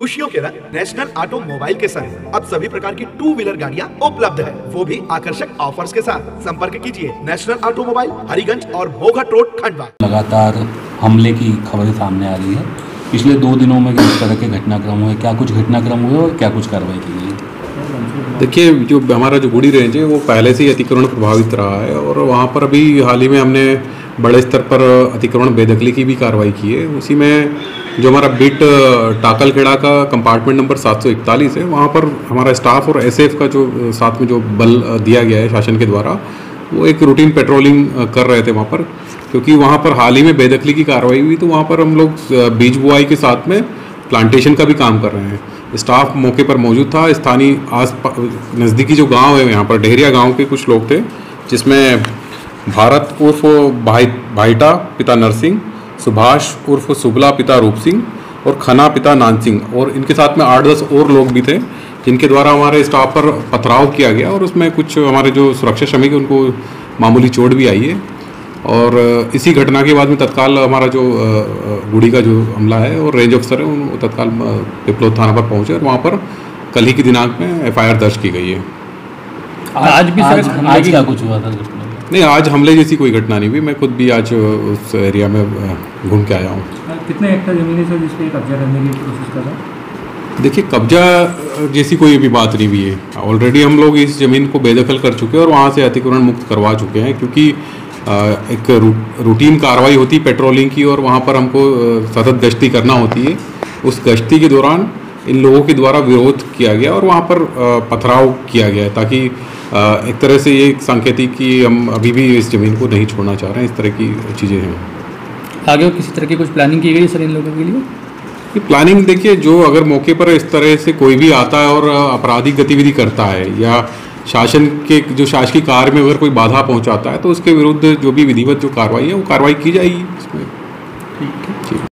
खुशियों के रंग नेशनल ऑटोमोबाइल के संग अब सभी प्रकार की 2 व्हीलर गाड़ियां उपलब्ध है, वो भी आकर्षक ऑफर्स के साथ। संपर्क कीजिए नेशनल ऑटोमोबाइल, हरिगंज और मोघट रोड, खंडवा। लगातार हमले की खबरें सामने आ रही है। पिछले 2 दिनों में किस तरह के घटनाक्रम हुए, क्या कुछ घटनाक्रम हुए और क्या कुछ कार्रवाई की गई? देखिए, जो हमारा जो गुड़ी रेंज है वो पहले से ही अतिक्रमण प्रभावित रहा है और वहाँ पर अभी हाल ही में हमने बड़े स्तर पर अतिक्रमण बेदखली की भी कार्रवाई की है। उसी में जो हमारा बिट टाकलखेड़ा का कंपार्टमेंट नंबर 741 है, वहाँ पर हमारा स्टाफ और एसएफ का जो साथ में जो बल दिया गया है शासन के द्वारा, वो एक रूटीन पेट्रोलिंग कर रहे थे वहाँ पर, क्योंकि वहाँ पर हाल ही में बेदखली की कार्रवाई हुई। तो वहाँ पर हम लोग बीज बुआई के साथ में प्लांटेशन का भी काम कर रहे हैं। स्टाफ मौके पर मौजूद था। स्थानीय आस नज़दीकी जो गांव है, यहाँ पर डेहरिया गांव के कुछ लोग थे, जिसमें भारत उर्फ भाईटा पिता नरसिंह, सुभाष उर्फ सुबला पिता रूप सिंह और खना पिता नान सिंह, और इनके साथ में 8-10 और लोग भी थे, जिनके द्वारा हमारे स्टाफ पर पथराव किया गया और उसमें कुछ हमारे जो सुरक्षा श्रमिक उनको मामूली चोट भी आई है। और इसी घटना के बाद में तत्काल हमारा जो गुड़ी का जो हमला है और रेंज ऑफिसर है, उन तत्काल पिपलोद थाना पर पहुंचे और वहाँ पर कल ही की दिनांक में एफआईआर दर्ज की गई है। आज भी आज क्या कुछ हुआ था? नहीं, आज हमले जैसी कोई घटना नहीं हुई। मैं खुद भी आज उस एरिया में घूम के आया हूँ। कितने हेक्टेयर ज़मीन है जिस पे कब्जा करने की कोशिश कर रहा है? देखिए, कब्जा जैसी कोई अभी बात नहीं हुई है। ऑलरेडी हम लोग इस ज़मीन को बेदखल कर चुके हैं और वहाँ से अतिक्रमण मुक्त करवा चुके हैं, क्योंकि एक रूटीन कार्रवाई होती है पेट्रोलिंग की और वहाँ पर हमको सतत गश्ती करना होती है। उस गश्ती के दौरान इन लोगों के द्वारा विरोध किया गया और वहाँ पर पथराव किया गया, ताकि एक तरह से ये सांकेतिक कि हम अभी भी इस ज़मीन को नहीं छोड़ना चाह रहे हैं। इस तरह की चीज़ें हैं। आगे किसी तरह की कुछ प्लानिंग की गई सर इन लोगों के लिए? ये प्लानिंग देखिए, जो अगर मौके पर इस तरह से कोई भी आता है और आपराधिक गतिविधि करता है या शासन के जो शासकीय कार्य में अगर कोई बाधा पहुंचाता है, तो उसके विरुद्ध जो भी विधिवत जो कार्रवाई है वो कार्रवाई की जाएगी इसमें। ठीक है।